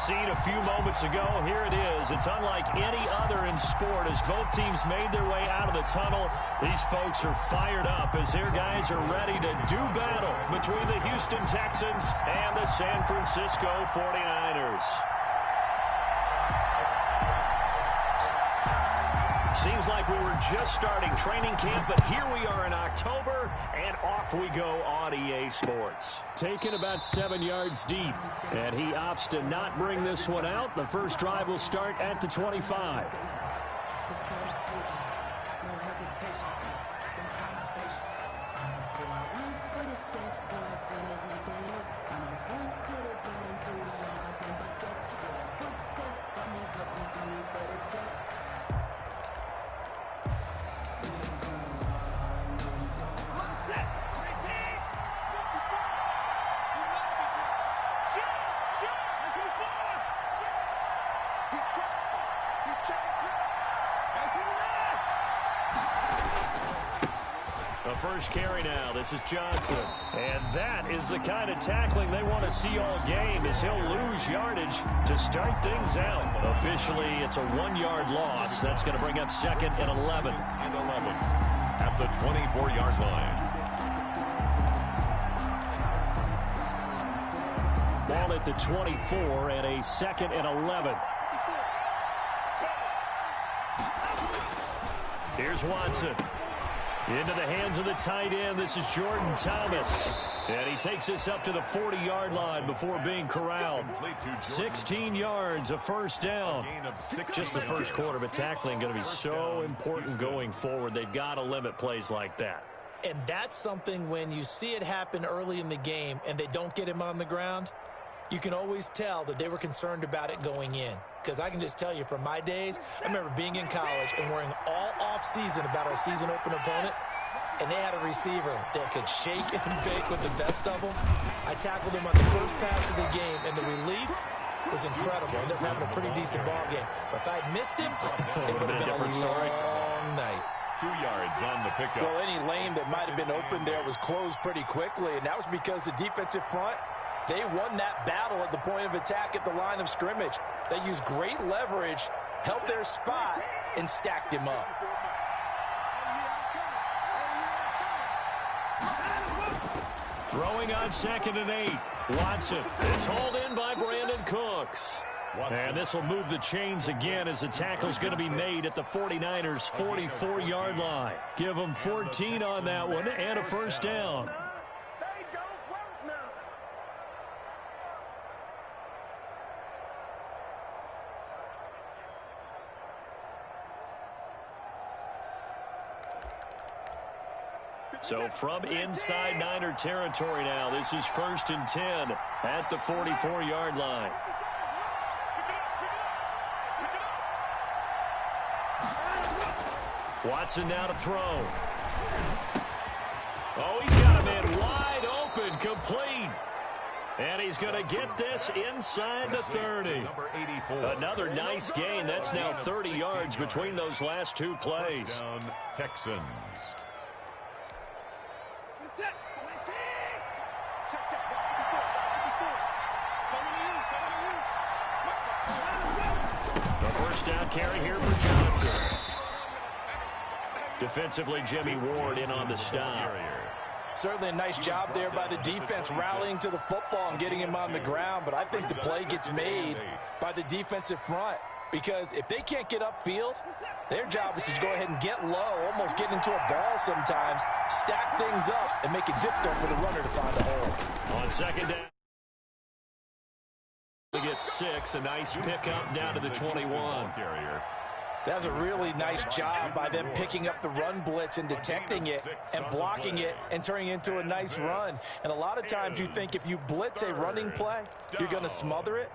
scene a few moments ago. Here it is. It's unlike any other in sport as both teams made their way out of the tunnel. These folks are fired up as their guys are ready to do battle between the Houston Texans and the San Francisco 49ers. Seems like we were just starting training camp, but here we are in October, and off we go on EA Sports. Taken about 7 yards deep, and he opts to not bring this one out. The first drive will start at the 25. The first carry now. This is Johnson. And that is the kind of tackling they want to see all game as he'll lose yardage to start things out. Officially, it's a 1-yard loss. That's going to bring up second and 11. At the 24-yard line. Ball at the 24 and a second and 11. Here's Watson. Into the hands of the tight end. This is Jordan Thomas. And he takes this up to the 40-yard line before being corralled. 16 yards, a first down. Just the first quarter, but tackling going to be so important going forward. They've got to limit plays like that. And that's something when you see it happen early in the game and they don't get him on the ground, you can always tell that they were concerned about it going in. Because I can just tell you from my days, I remember being in college and worrying all off-season about our season opener opponent, and they had a receiver that could shake and bake with the best of them. I tackled him on the first pass of the game, and the relief was incredible. I ended up having a pretty decent ball game. But if I'd missed him, it would have been a long night. 2 yards on the pickup. Well, any lane that might have been open there was closed pretty quickly, and that was because the defensive front, they won that battle at the point of attack at the line of scrimmage. They used great leverage, held their spot, and stacked him up. Throwing on second and 8. Watson. It's hauled in by Brandon Cooks. And this will move the chains again as the tackle's going to be made at the 49ers' 44-yard line. Give them 14 on that one and a first down. So from inside Niner territory now, this is 1st and 10 at the 44-yard line. Watson now to throw. Oh, he's got a man wide open, complete. And he's going to get this inside the 30. Another nice gain. That's now 30 yards between those last two plays. Texans. The first down carry here for Johnson. Defensively, Jimmy Ward in on the stop. Certainly a nice job there by the defense rallying to the football and getting him on the ground, but I think the play gets made by the defensive front because if they can't get upfield, their job is to go ahead and get low, almost get into a ball sometimes, stack things up, and make it difficult for the runner to find a hole. On second down. He gets 6, a nice pickup down to the 21. That's a really nice job by them picking up the run blitz and detecting it and blocking it and turning it into a nice run. And a lot of times you think if you blitz a running play, you're going to smother it.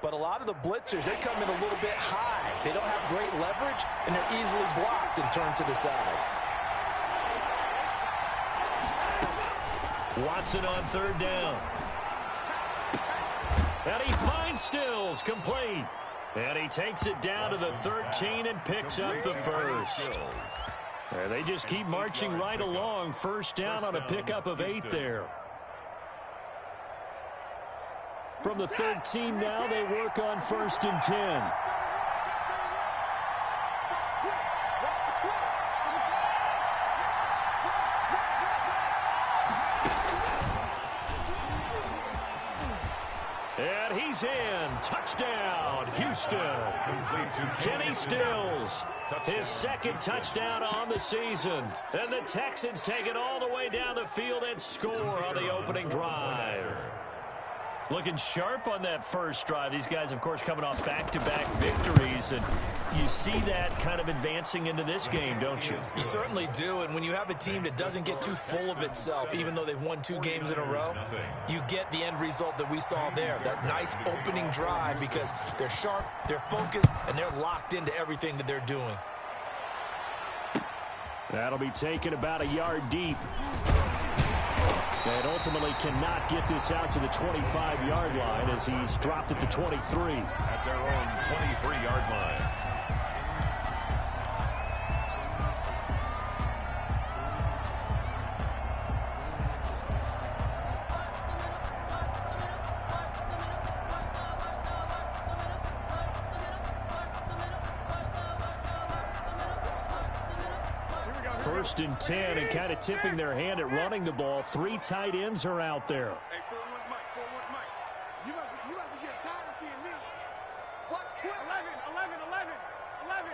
But a lot of the blitzers, they come in a little bit high. They don't have great leverage, and they're easily blocked and turned to the side. Watson on third down. And he finds Stills, complete. And he takes it down to the 13 and picks up the first. They just keep marching right along. First down on a pickup of 8 there. From the 13 now, they work on 1st and 10. And he's in. Touchdown, Houston. Kenny Stills, his second touchdown on the season. And the Texans take it all the way down the field and score on the opening drive. Looking sharp on that first drive. These guys, of course, coming off back-to-back victories. And you see that kind of advancing into this game, don't you? You certainly do. And when you have a team that doesn't get too full of itself, even though they've won 2 games in a row, you get the end result that we saw there. That nice opening drive because they're sharp, they're focused, and they're locked into everything that they're doing. That'll be taken about a yard deep. And ultimately cannot get this out to the 25-yard line as he's dropped at the 23. At their own 23-yard line. First and 10, and kind of tipping their hand at running the ball. 3 tight ends are out there. Hey, 4-1 Mike. You must be getting tired of seeing me. What? 11.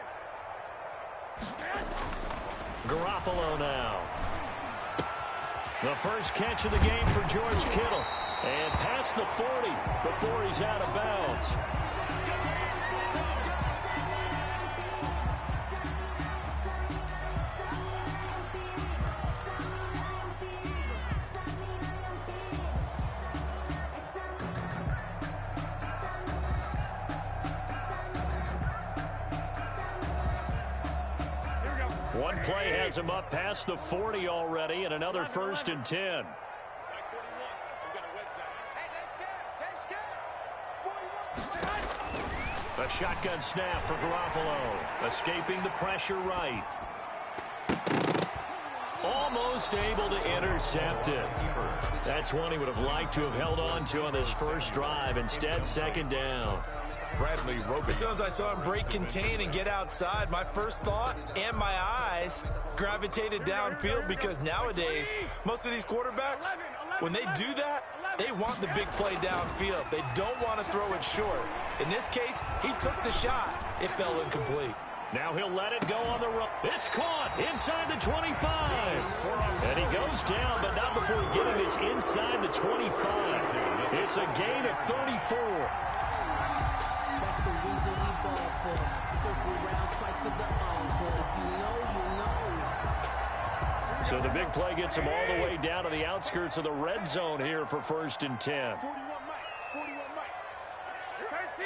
Garoppolo now. The first catch of the game for George Kittle. And past the 40 before he's out of bounds. One play has him up past the 40 already, and another 1st and 10. A shotgun snap for Garoppolo, escaping the pressure right. Almost able to intercept it. That's one he would have liked to have held on to on this first drive. Instead, 2nd down. Bradley Roby. As soon as I saw him break contain and get outside, my first thought and my eyes gravitated downfield because nowadays, most of these quarterbacks, when they do that, they want the big play downfield. They don't want to throw it short. In this case, he took the shot. It fell incomplete. Now he'll let it go on the run. It's caught inside the 25. And he goes down, but not before getting this inside the 25. It's a gain of 34. So the big play gets him all the way down to the outskirts of the red zone here for 1st and 10. 41 Mike. 13.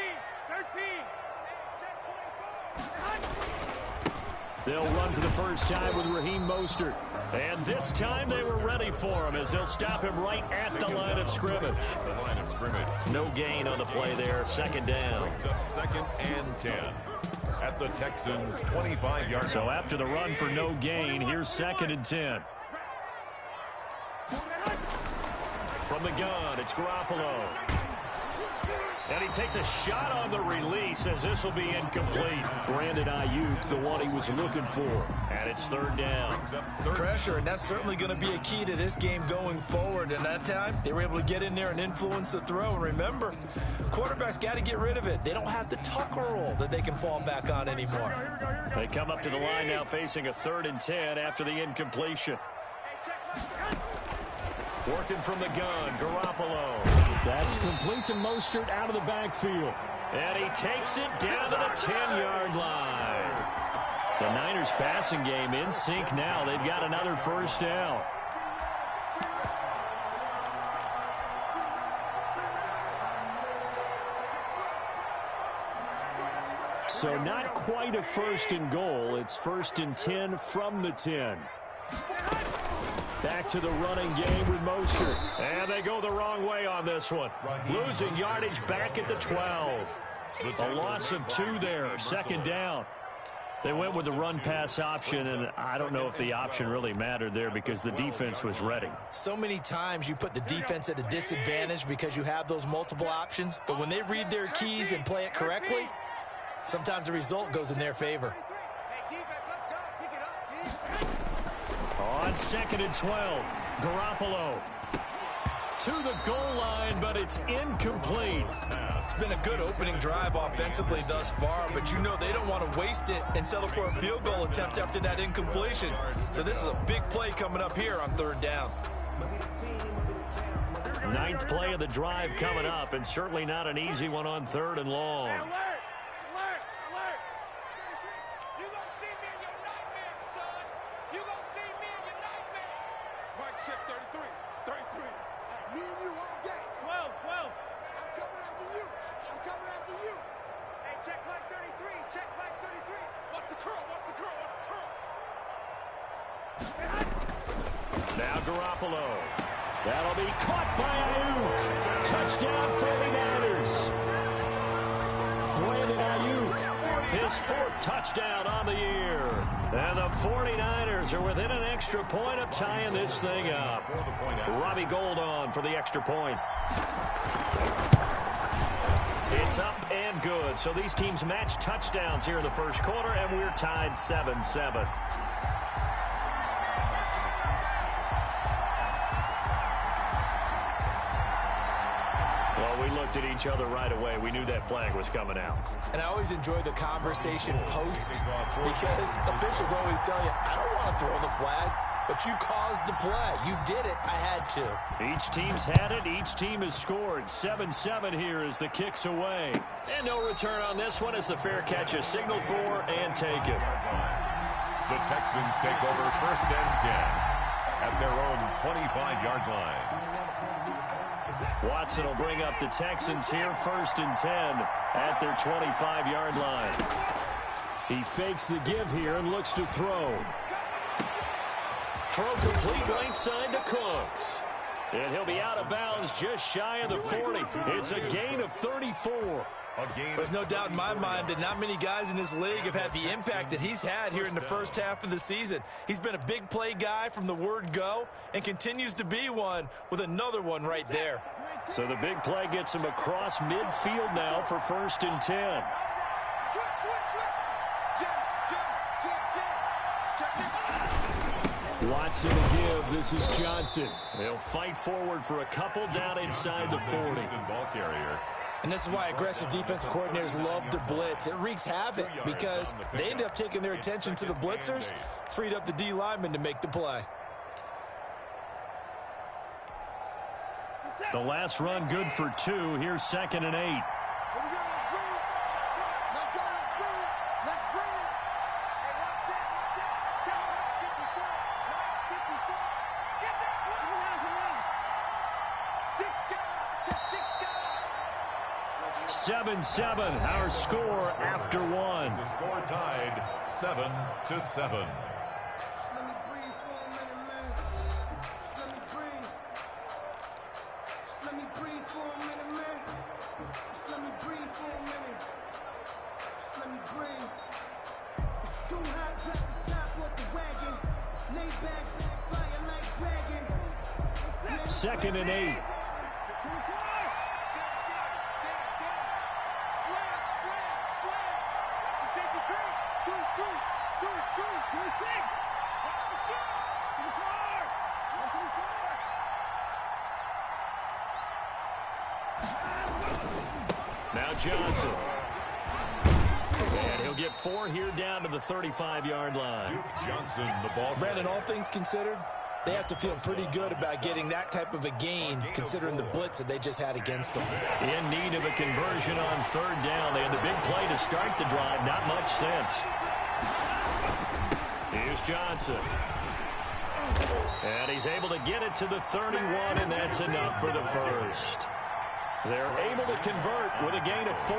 They'll run for the first time with Raheem Mostert. And this time they were ready for him as they'll stop him right at the line of scrimmage. No gain on the play there. 2nd down. 2nd and 10. At the Texans' 25-yard. So after the run for no gain, here's 2nd and 10. From the gun, it's Garoppolo. And he takes a shot on the release as this will be incomplete. Brandon Ayuk, the one he was looking for. And it's 3rd down. Pressure, and that's certainly going to be a key to this game going forward. And that time, they were able to get in there and influence the throw. And remember, quarterbacks got to get rid of it. They don't have the tuck roll that they can fall back on anymore. They come up to the line now facing a 3rd and 10 after the incompletion. Working from the gun, Garoppolo. That's complete to Mostert out of the backfield. And he takes it down to the 10-yard line. The Niners passing game in sync now. They've got another 1st down. So not quite a 1st and goal. It's 1st and 10 from the 10. Back to the running game with Mostert. And they go the wrong way on this one. Losing yardage back at the 12. A loss of 2 there. 2nd down. They went with the run-pass option, and I don't know if the option really mattered there because the defense was ready. So many times you put the defense at a disadvantage because you have those multiple options, but when they read their keys and play it correctly, sometimes the result goes in their favor. On 2nd and 12, Garoppolo to the goal line, but it's incomplete. It's been a good opening drive offensively thus far, but you know they don't want to waste it and settle for a field goal attempt after that incompletion. So this is a big play coming up here on 3rd down. 9th play of the drive coming up, and certainly not an easy one on 3rd and long. Now Garoppolo. That'll be caught by Ayuk. Touchdown 49ers. Brandon Ayuk, his 4th touchdown on the year. And the 49ers are within an extra point of tying this thing up. Robbie Gould on for the extra point. It's up and good. So these teams match touchdowns here in the first quarter, and we're tied 7-7. We looked at each other right away. We knew that flag was coming out. And I always enjoy the conversation post because officials always tell you, I don't want to throw the flag, but you caused the play. You did it. I had to. Each team's had it. Each team has scored. 7-7 here as the kick's away. And no return on this one as the fair catch is signaled for and taken. The Texans take over 1st and 10 at their own 25-yard line. Watson will bring up the Texans here 1st and 10 at their 25-yard line. He fakes the give here and looks to throw. Throw complete right side to Cooks. And he'll be out of bounds just shy of the 40. It's a gain of 34. There's no doubt in my mind that not many guys in this league have had the impact that he's had here in the first half of the season. He's been a big play guy from the word go and continues to be one with another one right there. So the big play gets him across midfield now for 1st and 10. Watson to give. This is Johnson. They'll fight forward for a couple down inside the 40. Ball carrier. And this is why aggressive defensive coordinators love to blitz. It wreaks havoc because they end up taking their attention to the blitzers, freed up the D lineman to make the play. The last run good for 2. Here's 2nd and 8. Seven, our score after 1. The score tied 7-7. Second and 8. Now Johnson. And he'll get 4 here down to the 35-yard line. Johnson, the ball. Brandon, all things considered, they have to feel pretty good about getting that type of a gain considering the blitz that they just had against them. In need of a conversion on 3rd down. They had the big play to start the drive. Not much sense. Here's Johnson. And he's able to get it to the 31, and that's enough for the first. They're able to convert with a gain of 4.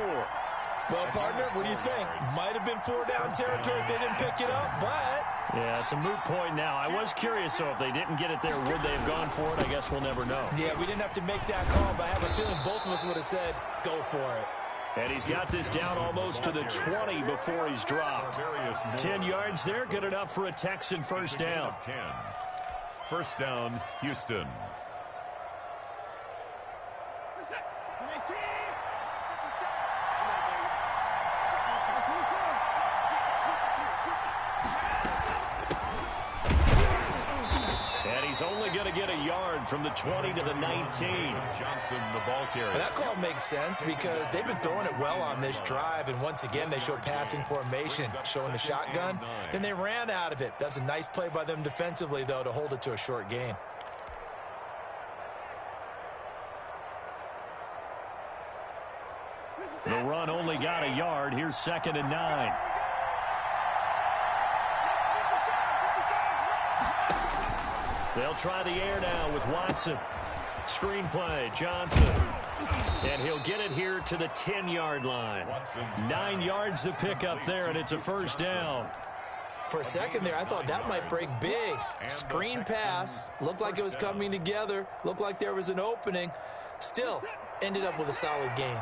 Well, partner, what do you think? Might have been 4 down territory if they didn't pick it up, but... Yeah, it's a moot point now. I was curious, so if they didn't get it there, would they have gone for it? I guess we'll never know. Yeah, we didn't have to make that call, but I have a feeling both of us would have said, go for it. And he's got this down almost to the 20 before he's dropped. 10 yards there, good enough for a Texan first down. 10. First down, Houston. He's only going to get a yard from the 20 to the 19. Johnson, the ball carrier. That call makes sense because they've been throwing it well on this drive, and once again they show passing formation, showing the shotgun. Then they ran out of it. That's a nice play by them defensively, though, to hold it to a short gain. The run only got a yard. Here's 2nd and 9. They'll try the air now with Watson. Screenplay, Johnson. And he'll get it here to the 10-yard line. 9 yards to pick up there, and it's a first down. For a second there, I thought that might break big. Screen pass. Looked like it was coming together. Looked like there was an opening. Still, ended up with a solid gain.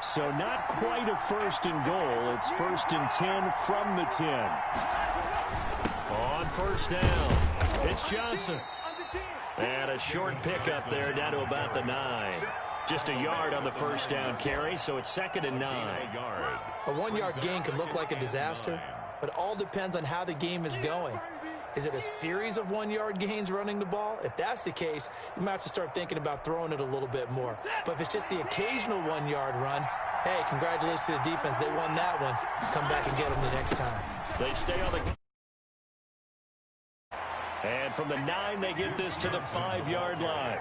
So not quite a first and goal. It's 1st and 10 from the 10. On first down, it's Johnson. And a short pickup there down to about the 9. Just a yard on the first down carry, so it's 2nd and 9. A 1-yard gain can look like a disaster, but it all depends on how the game is going. Is it a series of 1-yard gains running the ball? If that's the case, you might have to start thinking about throwing it a little bit more. But if it's just the occasional 1-yard run, hey, congratulations to the defense. They won that one. Come back and get them the next time. They stay on the... And from the 9, they get this to the 5-yard line.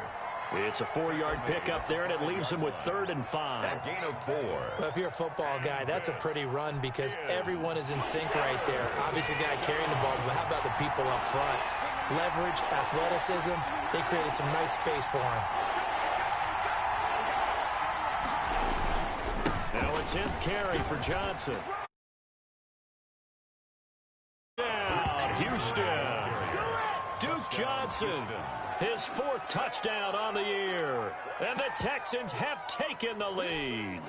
It's a 4-yard pickup there, and it leaves them with 3rd and 5. A gain of 4. Well, if you're a football guy, that's a pretty run because everyone is in sync right there. Obviously, the guy carrying the ball, but how about the people up front? Leverage, athleticism, they created some nice space for him. Now a 10th carry for Johnson. Down, Houston. Duke Johnson, his 4th touchdown on the year. And the Texans have taken the lead.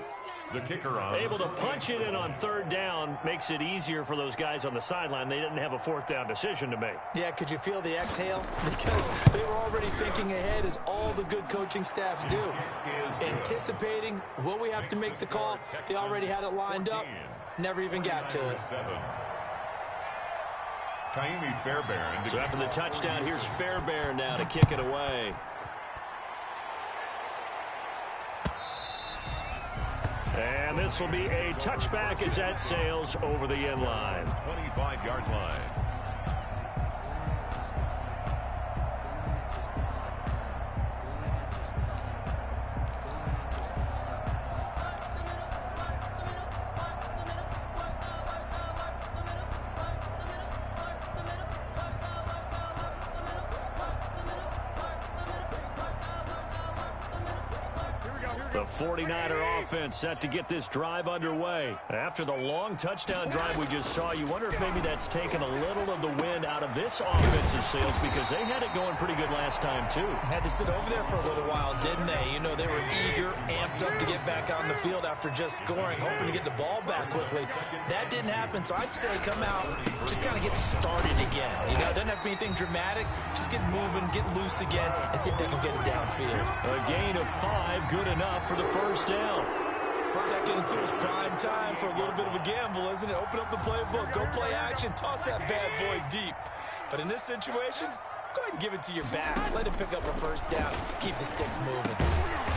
The kicker on. Able to punch it in on 3rd down makes it easier for those guys on the sideline. They didn't have a 4th down decision to make. Yeah, could you feel the exhale? Because they were already thinking ahead, as all the good coaching staffs do. Anticipating, will we have to make the call? They already had it lined up. Never even got to it. Fairbairn. So after the touchdown, here's Fairbairn now to kick it away. And this will be a touchback as that sails over the end line. 25-yard line. The 49er offense set to get this drive underway. After the long touchdown drive we just saw, you wonder if maybe that's taken a little of the wind out of this offensive sails because they had it going pretty good last time, too. Had to sit over there for a little while, didn't they? You know, they were eager, amped up to get back on the field after just scoring, hoping to get the ball back quickly. That didn't happen, so I'd say come out, just kind of get started again. You know, it doesn't have to be anything dramatic. Just get moving, get loose again, and see if they can get it downfield. A gain of 5, good enough for the first down. 2nd and 2 is prime time for a little bit of a gamble, isn't it? Open up the playbook, go play action, toss that bad boy deep. But in this situation, go ahead and give it to your back. Let him pick up a first down. Keep the sticks moving.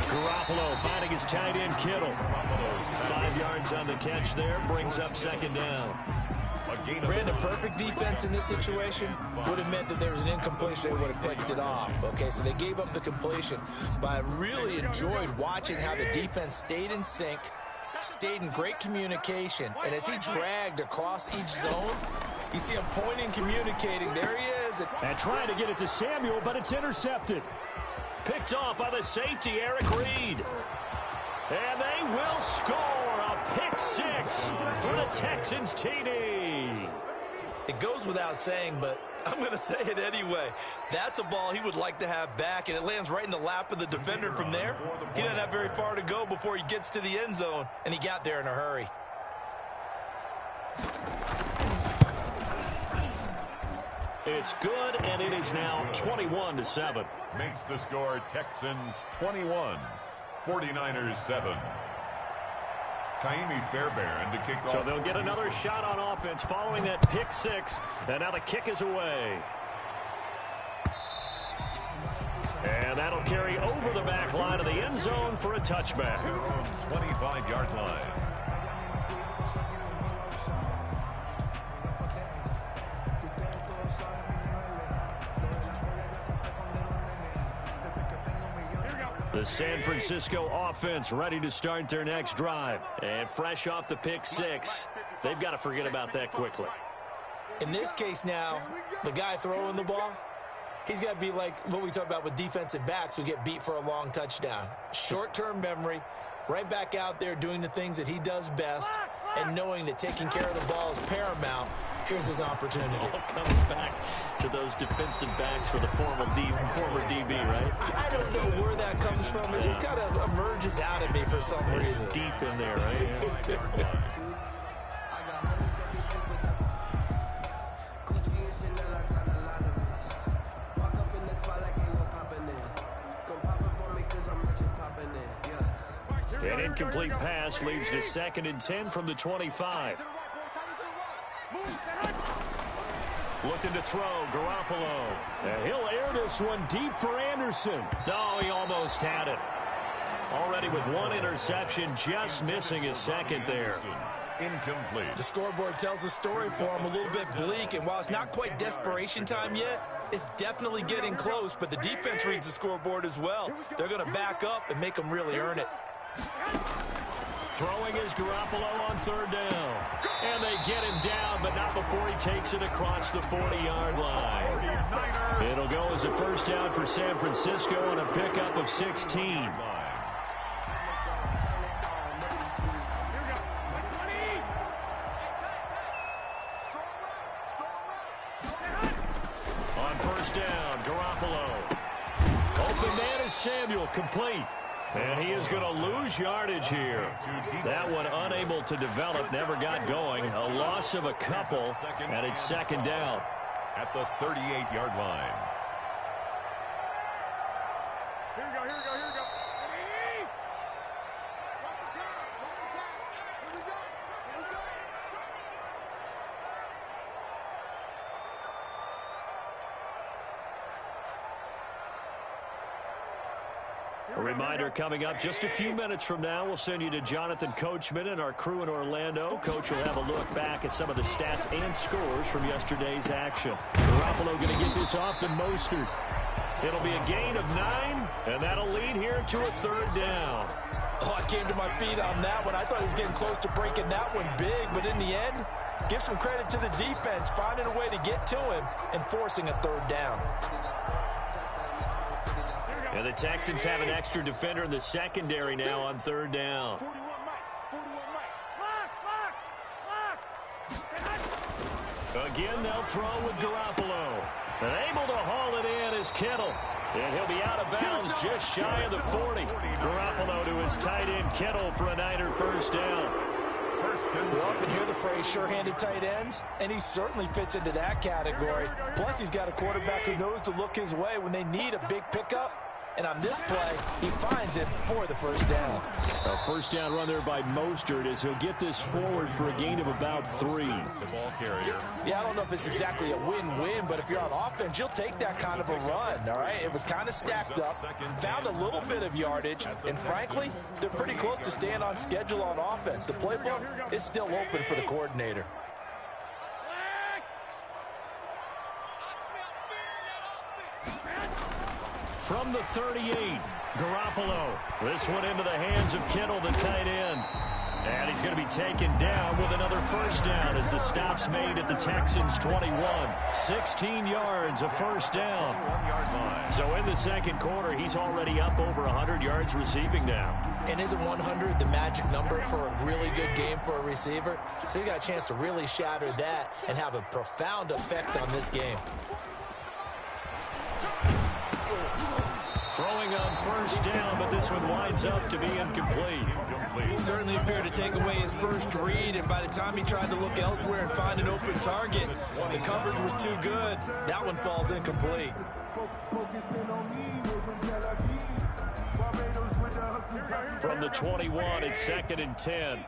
Garoppolo finding his tight end Kittle. 5 yards on the catch there, brings up 2nd down. Brandon, perfect defense in this situation would have meant that there was an incompletion. They would have picked it off. Okay, so they gave up the completion. But I really enjoyed watching how the defense stayed in sync, stayed in great communication. And as he dragged across each zone, you see him pointing, communicating. There he is. And trying to get it to Samuel, but it's intercepted. Picked off by the safety, Eric Reed. And they will score a pick 6 for the Texans TD. It goes without saying, but I'm going to say it anyway. That's a ball he would like to have back, and it lands right in the lap of the defender. From there, he doesn't have very far to go before he gets to the end zone, and he got there in a hurry. It's good, and it is now 21-7. Makes the score Texans 21, 49ers 7. Kaimi Fairbairn to kick off. So they'll get another shot on offense following that pick six, and now the kick is away. And that'll carry over the back line of the end zone for a touchback. 25-yard line. The San Francisco offense ready to start their next drive. And fresh off the pick six, they've got to forget about that quickly. In this case now, the guy throwing the ball, he's got to be like what we talk about with defensive backs who get beat for a long touchdown. Short-term memory, right back out there doing the things that he does best, and knowing that taking care of the ball is paramount. Here's his opportunity. It all comes back to those defensive backs for the former DB, right? I don't know where that comes from. It just kind of emerges out of me for some reason. It's deep in there, right? An incomplete pass leads to 2nd and 10 from the 25. Looking to throw, Garoppolo. And he'll air this one deep for Anderson. No, he almost had it. Already with one interception, just missing his second there. Incomplete. The scoreboard tells a story for him, a little bit bleak, and while it's not quite desperation time yet, it's definitely getting close, but the defense reads the scoreboard as well. They're going to back up and make them really earn it. Throwing is Garoppolo on 3rd down. And they get him down, but not before he takes it across the 40-yard line. It'll go as a first down for San Francisco on a pickup of 16. On 1st down, Garoppolo. Open man is Samuel, complete. And he is going to lose yardage here. That one unable to develop, never got going. A loss of a couple, and it's 2nd down. At the 38-yard line. Here we go, here we go, here we go. Watch the pass, watch the pass. Here we go, here we go. A reminder coming up just a few minutes from now. We'll send you to Jonathan Coachman and our crew in Orlando. Coach will have a look back at some of the stats and scores from yesterday's action. Garoppolo going to get this off to Mostert. It'll be a gain of 9, and that'll lead here to a 3rd down. Oh, I came to my feet on that one. I thought he was getting close to breaking that one big, but in the end, give some credit to the defense, finding a way to get to him and forcing a 3rd down. And the Texans have an extra defender in the secondary now on 3rd down. 41 Mike. Again, they'll throw with Garoppolo. And able to haul it in is Kittle. And he'll be out of bounds just shy of the 40. Garoppolo to his tight end, Kittle, for a Niner first down. We often hear the phrase sure-handed tight ends, and he certainly fits into that category. Plus, he's got a quarterback who knows to look his way when they need a big pickup. And on this play, he finds it for the first down. A first down run there by Mostert as he'll get this forward for a gain of about 3. The ball carrier. Yeah, I don't know if it's exactly a win-win, but if you're on offense, you'll take that kind of a run, all right? It was kind of stacked up, found a little bit of yardage, and frankly, they're pretty close to staying on schedule on offense. The playbook is still open for the coordinator. From the 38, Garoppolo. This one into the hands of Kittle, the tight end. And he's going to be taken down with another first down as the stop's made at the Texans' 21. 16 yards, a first down. 1 yard line. So in the second quarter, he's already up over 100 yards receiving now. And isn't 100 the magic number for a really good game for a receiver? So he got a chance to really shatter that and have a profound effect on this game. Throwing on first down, but this one winds up to be incomplete. He certainly appeared to take away his first read, and by the time he tried to look elsewhere and find an open target, the coverage was too good. That one falls incomplete. From the 21, it's 2nd and 10.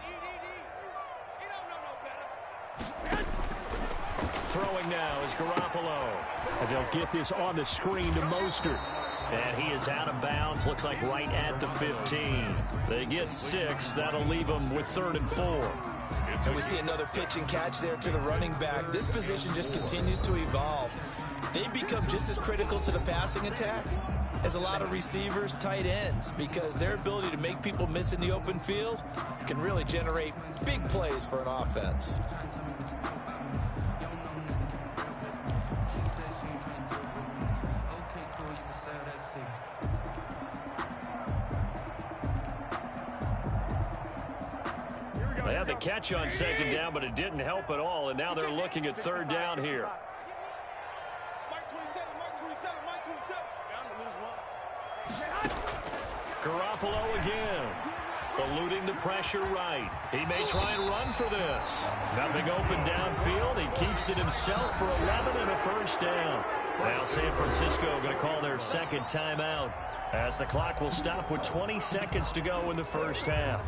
Throwing now is Garoppolo. And they'll get this on the screen to Mostert. And he is out of bounds, looks like right at the 15. They get 6. That'll leave them with 3rd and 4. And we see another pitch and catch there to the running back. This position just continues to evolve. They become just as critical to the passing attack as a lot of receivers, tight ends, because their ability to make people miss in the open field can really generate big plays for an offense. They had the catch on 2nd down, but it didn't help at all, and now they're looking at 3rd down here. Garoppolo again, eluding the pressure right. He may try and run for this. Nothing open downfield. He keeps it himself for 11 and a first down. Now San Francisco going to call their 2nd timeout as the clock will stop with 20 seconds to go in the first half.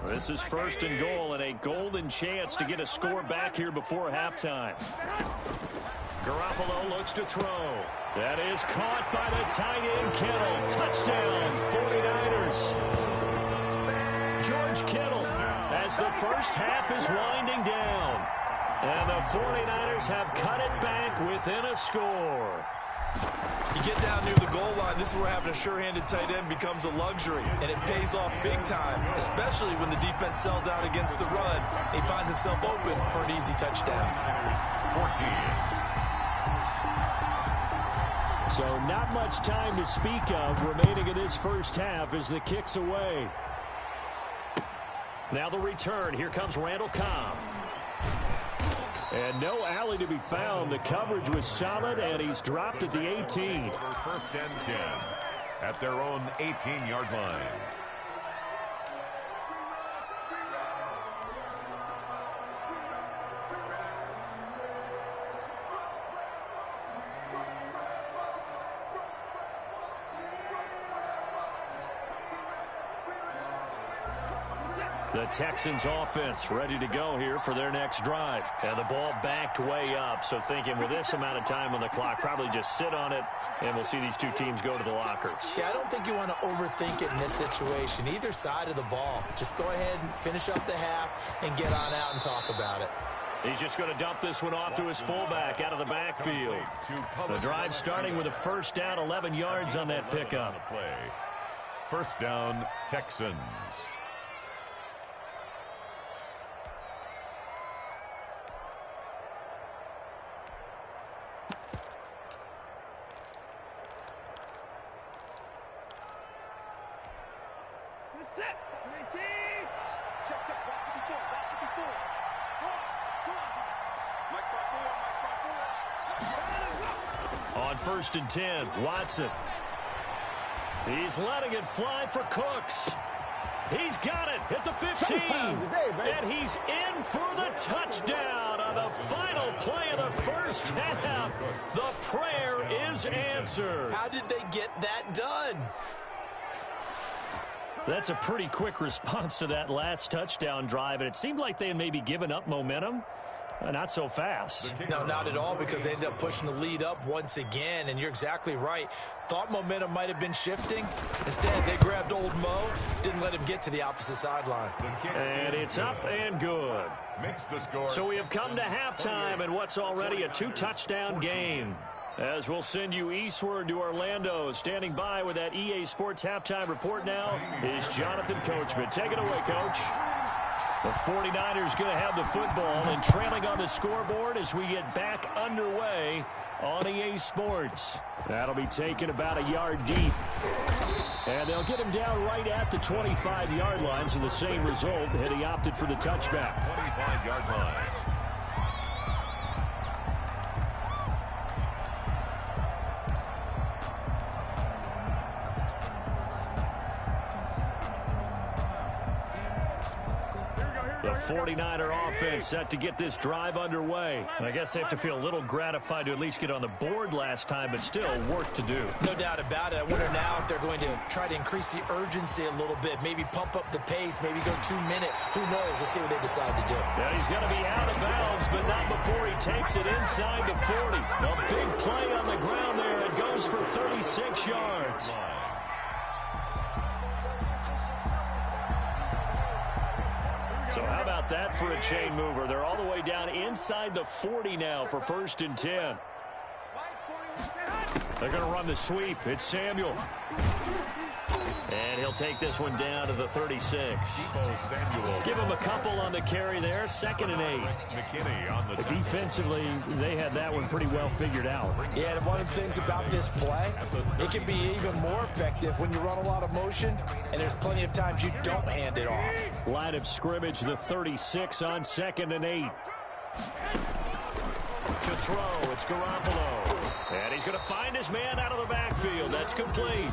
This is 1st and goal and a golden chance to get a score back here before halftime. Garoppolo looks to throw. That is caught by the tight end Kittle. Touchdown, 49ers. George Kittle as the first half is winding down. And the 49ers have cut it back within a score. You get down near the goal line, this is where having a sure-handed tight end becomes a luxury, and it pays off big time, especially when the defense sells out against the run. He finds himself open for an easy touchdown. 14. So not much time to speak of remaining in this first half as the kick's away. Now the return. Here comes Randall Cobb. And no alley to be found. The coverage was solid, and he's dropped at the 18. 1st and 10 at their own 18-yard line. The Texans offense ready to go here for their next drive. And the ball backed way up. So thinking with this amount of time on the clock, probably just sit on it, and we'll see these two teams go to the lockers. Yeah, I don't think you want to overthink it in this situation. Either side of the ball. Just go ahead and finish up the half and get on out and talk about it. He's just going to dump this one off to his fullback out of the backfield. The drive starting with a first down, 11 yards on that pickup. First down, Texans. On 1st and 10, Watson. He's letting it fly for Cooks. He's got it at the 15. And he's in for the touchdown on the final play of the first half. The prayer is answered. How did they get that done? That's a pretty quick response to that last touchdown drive, and it seemed like they had maybe given up momentum. Not so fast. No, not at all, because they ended up pushing the lead up once again, and you're exactly right. Thought momentum might have been shifting. Instead, they grabbed old Mo, didn't let him get to the opposite sideline. And it's up and good. Makes the score. So we have come to halftime in what's already a 2-touchdown game. As we'll send you eastward to Orlando. Standing by with that EA Sports halftime report now is Jonathan Coachman. Take it away, Coach. The 49ers going to have the football and trailing on the scoreboard as we get back underway on EA Sports. That'll be taken about a yard deep. And they'll get him down right at the 25-yard line, so the same result had he opted for the touchback. 25-yard line. The 49er offense set to get this drive underway. I guess they have to feel a little gratified to at least get on the board last time, but still work to do. No doubt about it. I wonder now if they're going to try to increase the urgency a little bit, maybe pump up the pace, maybe go 2 minute. Who knows? Let's see what they decide to do. Yeah, he's going to be out of bounds, but not before he takes it inside the 40. A big play on the ground there. It goes for 36 yards. So how about that for a chain mover? They're all the way down inside the 40 now for 1st and 10. They're going to run the sweep. It's Samuel. And he'll take this one down to the 36. Give him a couple on the carry there. 2nd and 8. Defensively, they had that one pretty well figured out. Yeah, and one of the things about this play, it can be even more effective when you run a lot of motion, and there's plenty of times you don't hand it off. Line of scrimmage, the 36 on 2nd and 8. To throw, it's Garoppolo. And he's going to find his man out of the backfield. That's complete.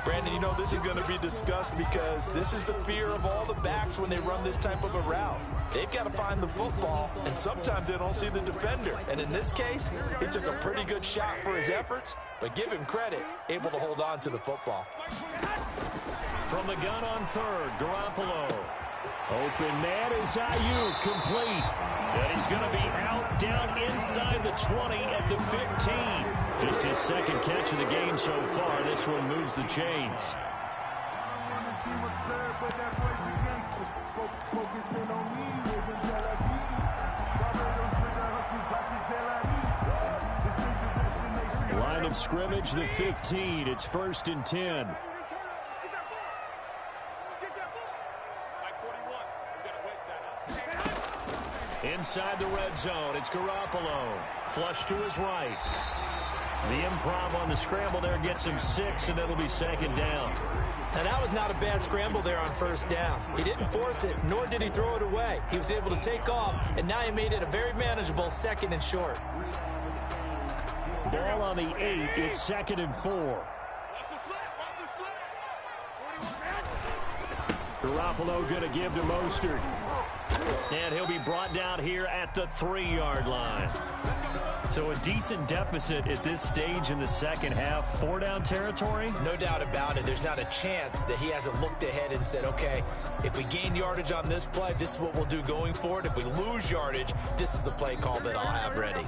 Brandon, you know, this is going to be discussed because this is the fear of all the backs when they run this type of a route. They've got to find the football, and sometimes they don't see the defender. And in this case, he took a pretty good shot for his efforts, but give him credit, able to hold on to the football. From the gun on 3rd, Garoppolo. Open man is Ayuk, complete. And he's going to be out down inside the 20 at the 15. Just his 2nd catch of the game so far. This one moves the chains. Line of scrimmage, the 15. It's 1st and 10. Inside the red zone, it's Garoppolo. Flush to his right. The improv on the scramble there gets him 6, and it'll be 2nd down. Now, that was not a bad scramble there on 1st down. He didn't force it, nor did he throw it away. He was able to take off, and now he made it a very manageable 2nd and short. Ball on the 8. It's 2nd and 4. Garoppolo going to give to Mostert. And he'll be brought down here at the 3-yard line. So a decent deficit at this stage in the 2nd half. 4-down territory? No doubt about it. There's not a chance that he hasn't looked ahead and said, okay, if we gain yardage on this play, this is what we'll do going forward. If we lose yardage, this is the play call that I'll have ready.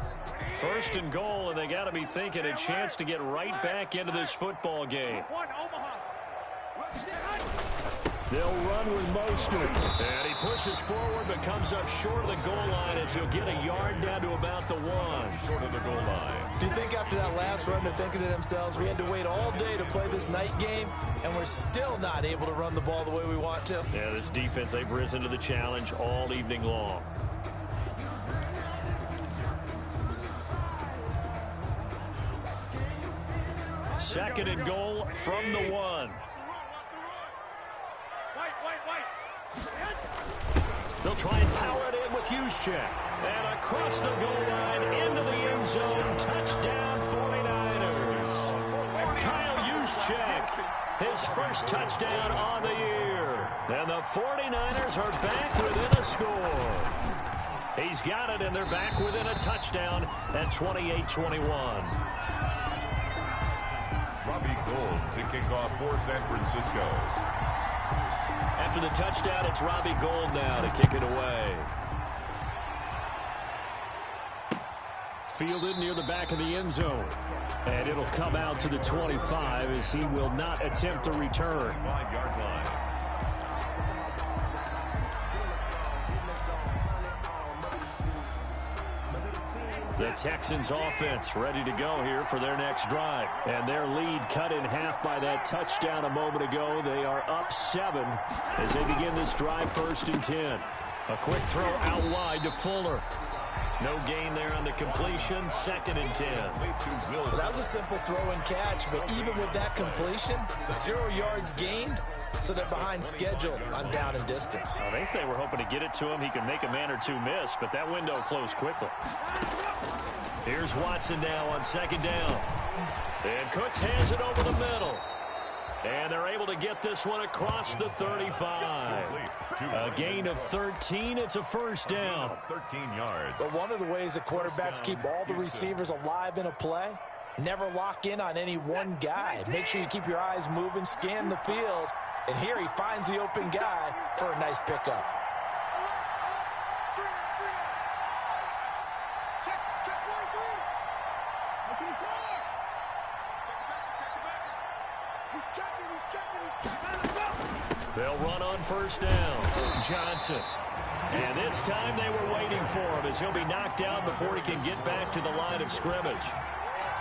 1st and goal, and they got to be thinking a chance to get right back into this football game. They'll run with Mostert. And he pushes forward but comes up short of the goal line as he'll get a yard down to about the 1. Short of the goal line. Do you think after that last run they're thinking to themselves, we had to wait all day to play this night game, and we're still not able to run the ball the way we want to? Yeah, this defense, they've risen to the challenge all evening long. Second and goal from the 1. They'll try and power it in with Juszczyk. And across the goal line into the end zone. Touchdown 49ers. Kyle Juszczyk, his first touchdown on the year. And the 49ers are back within a score. He's got it, and they're back within a touchdown at 28-21. Robbie Gould to kick off for San Francisco. After the touchdown, it's Robbie Gould now to kick it away. Fielded near the back of the end zone. And it'll come out to the 25 as he will not attempt to return. 5-yard line. The Texans offense ready to go here for their next drive. And their lead cut in half by that touchdown a moment ago. They are up 7 as they begin this drive 1st and 10. A quick throw out wide to Fuller. No gain there on the completion. 2nd and 10. Well, that was a simple throw and catch, but even with that completion, 0 yards gained, so they're behind schedule on down and distance. I think they were hoping to get it to him. He could make a man or two miss, but that window closed quickly. Here's Watson now on 2nd down. And Cooks has it over the middle. And they're able to get this one across the 35. A gain of 13. It's a 1st down. 13 yards. But one of the ways the quarterbacks keep all the receivers alive in a play, never lock in on any one guy. Make sure you keep your eyes moving, scan the field. And here he finds the open guy for a nice pickup. They'll run on 1st down. Johnson. And this time they were waiting for him as he'll be knocked out before he can get back to the line of scrimmage.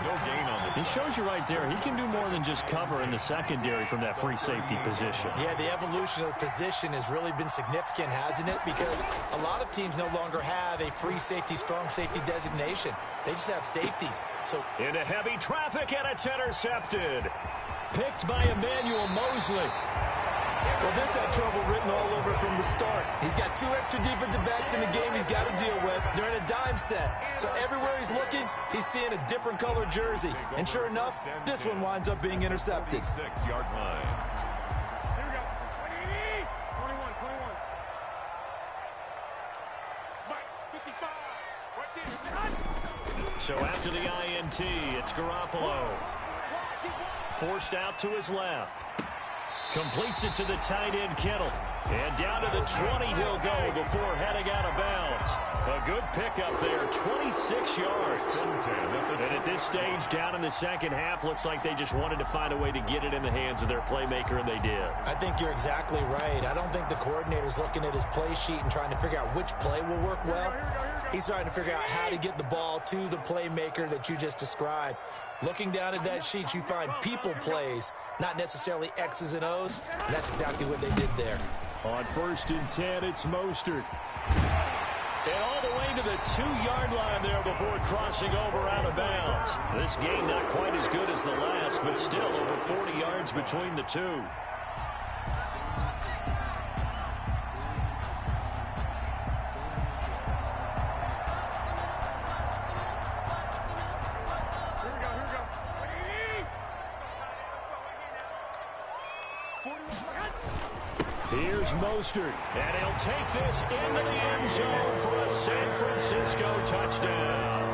No gain on the... He shows you right there, he can do more than just cover in the secondary from that free safety position. Yeah, the evolution of the position has really been significant, hasn't it? Because a lot of teams no longer have a free safety, strong safety designation. They just have safeties. So into heavy traffic, and it's intercepted. Picked by Emmanuel Mosley. Well, this had trouble written all over from the start. He's got 2 extra defensive backs in the game he's got to deal with. They're in a dime set. So everywhere he's looking, he's seeing a different color jersey. And sure enough, this one winds up being intercepted. 6-yard line. Here we go. 21. Mike, 55. Right there. So after the INT, it's Garoppolo. Forced out to his left. Completes it to the tight end, Kittle. And down to the 20 he'll go before heading out of bounds. A good pickup there, 26 yards. And at this stage, down in the second half, looks like they just wanted to find a way to get it in the hands of their playmaker, and they did. I think you're exactly right. I don't think the coordinator's looking at his play sheet and trying to figure out which play will work well. He's trying to figure out how to get the ball to the playmaker that you just described. Looking down at that sheet, you find people plays, not necessarily X's and O's, and that's exactly what they did there. On 1st and 10, it's Mostert. And all the way to the 2-yard line there before crossing over out of bounds. This game not quite as good as the last, but still over 40 yards between the two. Here's Mostert, and he'll take this into the end zone for a San Francisco touchdown.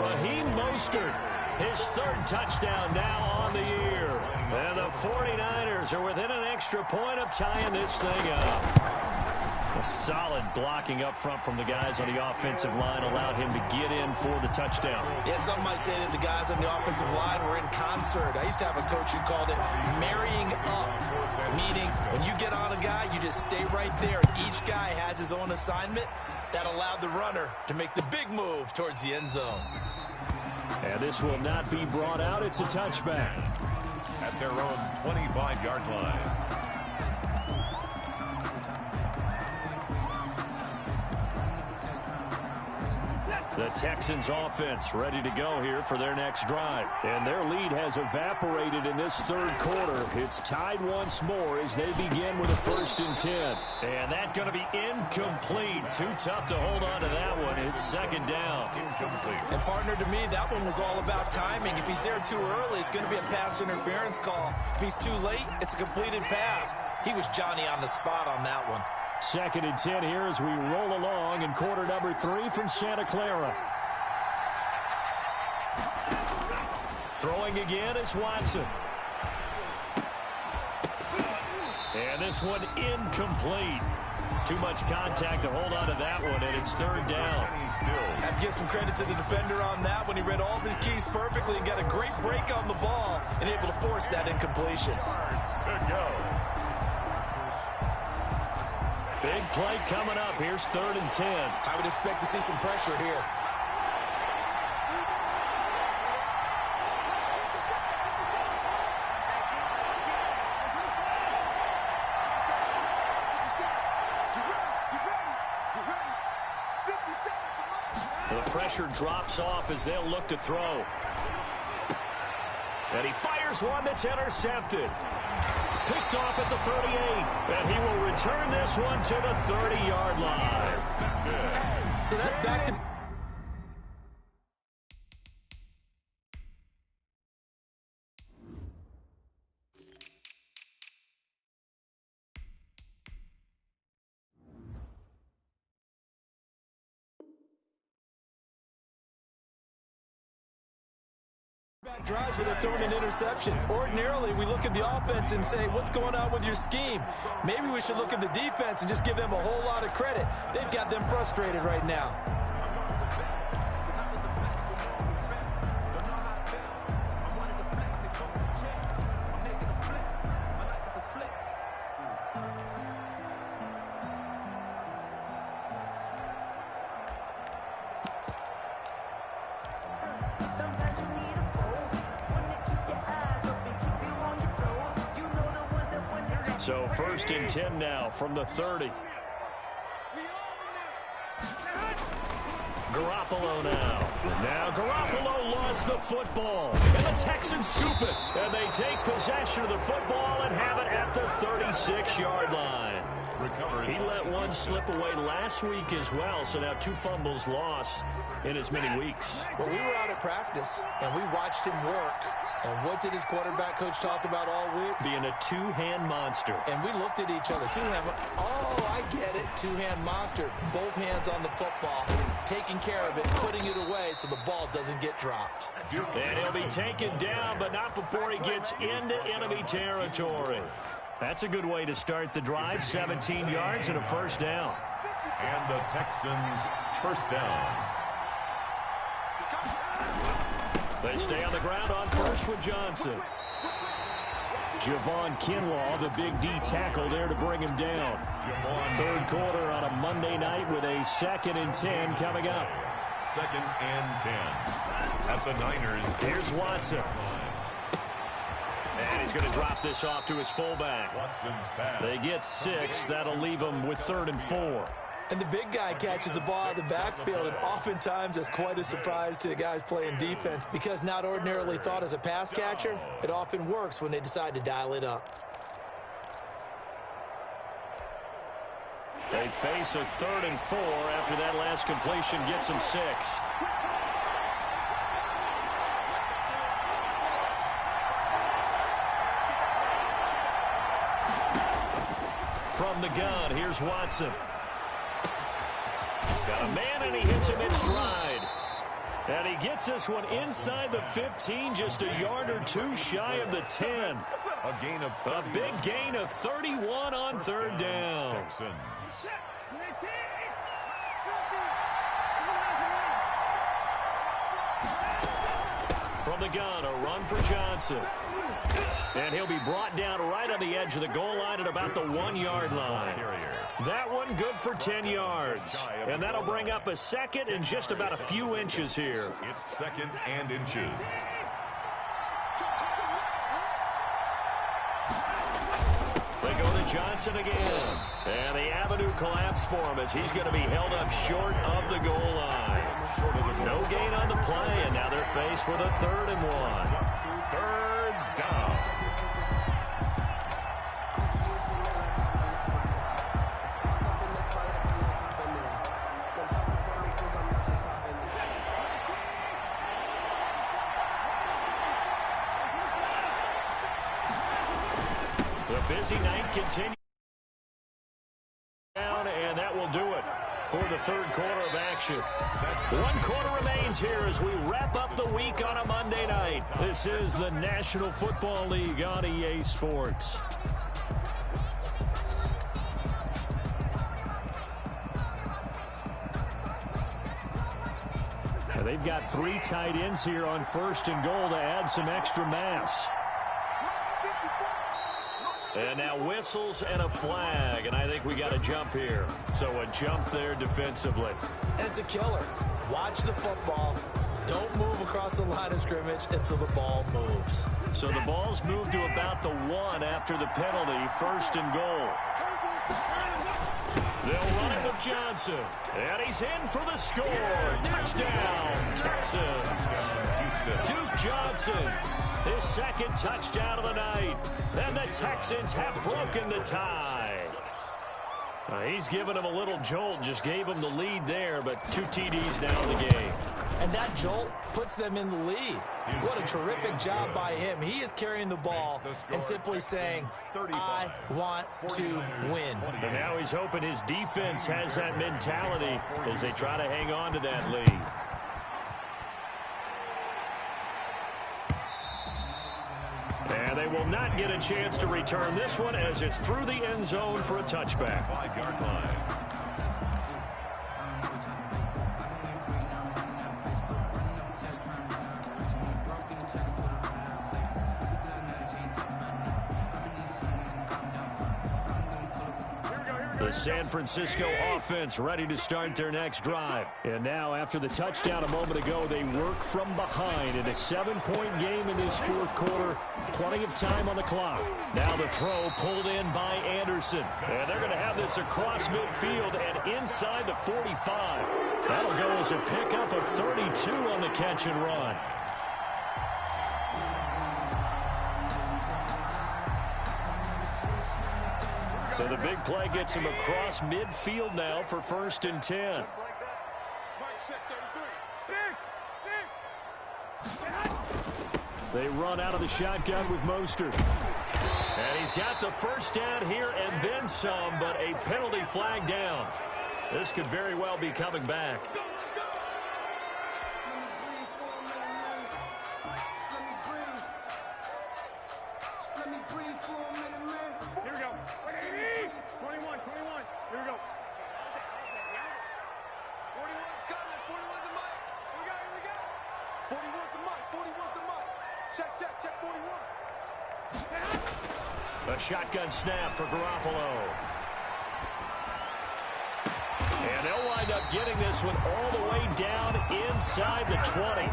Raheem Mostert, his 3rd touchdown now on the year. And the 49ers are within an extra point of tying this thing up. A solid blocking up front from the guys on the offensive line allowed him to get in for the touchdown. Yeah, some might say that the guys on the offensive line were in concert. I used to have a coach who called it marrying up, meaning when you get on a guy, you just stay right there. Each guy has his own assignment. That allowed the runner to make the big move towards the end zone. And this will not be brought out. It's a touchback. At their own 25-yard line. The Texans offense ready to go here for their next drive. And their lead has evaporated in this 3rd quarter. It's tied once more as they begin with a 1st and 10. And that's going to be incomplete. Too tough to hold on to that one. It's 2nd down. Incomplete. And partner, to me, that one was all about timing. If he's there too early, it's going to be a pass interference call. If he's too late, it's a completed pass. He was Johnny on the spot on that one. 2nd and 10 here as we roll along in quarter number 3 from Santa Clara. Throwing again is Watson. And this one incomplete. Too much contact to hold on to that one, and it's 3rd down. Have to give some credit to the defender on that one. He read all of his keys perfectly and got a great break on the ball and able to force that incompletion. To go. Big play coming up. Here's 3rd and 10. I would expect to see some pressure here. The pressure drops off as they'll look to throw. And he fires one that's intercepted. Picked off at the 38. And he will return this one to the 30-yard line. So that's back to... drives where they're throwing an interception. Ordinarily, we look at the offense and say, what's going on with your scheme? Maybe we should look at the defense and just give them a whole lot of credit. They've got them frustrated right now. So 1st and 10 now from the 30. Garoppolo now. Now Garoppolo lost the football. And the Texans scoop it. And they take possession of the football and have it at the 36-yard line. He let one slip away last week as well. So now 2 fumbles lost in as many weeks. Well, we were out at practice, and we watched him work. And what did his quarterback coach talk about all week? Being a two-hand monster. And we looked at each other. Oh, I get it. Two-hand monster. Both hands on the football, taking care of it, putting it away so the ball doesn't get dropped. And he'll be taken down, but not before he gets into enemy territory. That's a good way to start the drive. 17 yards and a first down. And the Texans first down. They stay on the ground on first with Johnson. Javon Kinlaw, the big D tackle there to bring him down. Third quarter on a Monday night with a 2nd and 10 coming up. 2nd and 10 at the Niners. Here's Watson. And he's going to drop this off to his fullback. They get 6. That'll leave them with 3rd and 4. And the big guy catches the ball out of the backfield, and oftentimes that's quite a surprise to the guys playing defense because not ordinarily thought as a pass catcher, it often works when they decide to dial it up. They face a 3rd and 4 after that last completion gets them 6. From the gun, here's Watson. Got a man, and he hits him in stride. And he gets this one inside the 15, just a yard or 2 shy of the 10. A big gain of 31 on 3rd down. Texans. From the gun, a run for Johnson. And he'll be brought down right on the edge of the goal line at about the 1-yard line. That one good for 10 yards. And that'll bring up a 2nd and just about a few inches here. It's 2nd and inches. They go to Johnson again. And the avenue collapsed for him as he's going to be held up short of the goal line. No gain on the play, and now they're faced with a 3rd and 1. 3rd down. The busy night continues. And that will do it for the 3rd quarter of action. 1 quarter remains here as we wrap up the week on a Monday night. This is the National Football League on EA Sports. Now they've got 3 tight ends here on 1st and goal to add some extra mass. And now whistles and a flag, and I think we got a jump here. So a jump there defensively. And it's a killer. Watch the football. Don't move across the line of scrimmage until the ball moves. So the ball's moved to about the 1 after the penalty, 1st and goal. They'll run it with Johnson. And he's in for the score. Touchdown, Texans. Duke Johnson, his second touchdown of the night. And the Texans have broken the tie. He's given him a little jolt, just gave him the lead there, but 2 TDs now in the game. And that jolt puts them in the lead. What a terrific job by him. He is carrying the ball and simply saying, I want to win. And now he's hoping his defense has that mentality as they try to hang on to that lead. And they will not get a chance to return this one as it's through the end zone for a touchback. 5-yard line. The San Francisco offense ready to start their next drive. And now, after the touchdown a moment ago, they work from behind in a 7-point game in this fourth quarter. Plenty of time on the clock. Now the throw pulled in by Anderson. And they're going to have this across midfield and inside the 45. That'll go as a pickup of 32 on the catch and run. So the big play gets him across midfield now for 1st and 10. They run out of the shotgun with Mostert. And he's got the first down here and then some, but a penalty flag down. This could very well be coming back. A shotgun snap for Garoppolo. And they'll wind up getting this one all the way down inside the 20.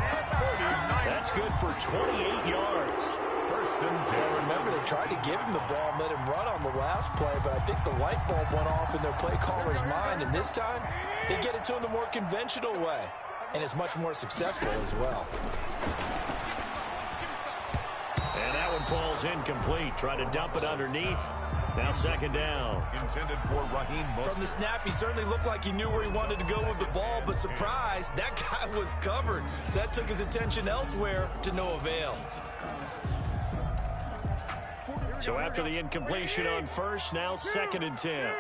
That's good for 28 yards. 1st and 10. Well, remember, they tried to give him the ball and let him run on the last play, but I think the light bulb went off in their play caller's mind, and this time they get it to him the more conventional way, and it's much more successful as well. And that one falls incomplete. Try to dump it underneath. Now 2nd down. Intended for Raheem Mostert. From the snap, he certainly looked like he knew where he wanted to go with the ball, but surprise, that guy was covered. So that took his attention elsewhere to no avail. So after the incompletion on 1st, now 2nd and 10.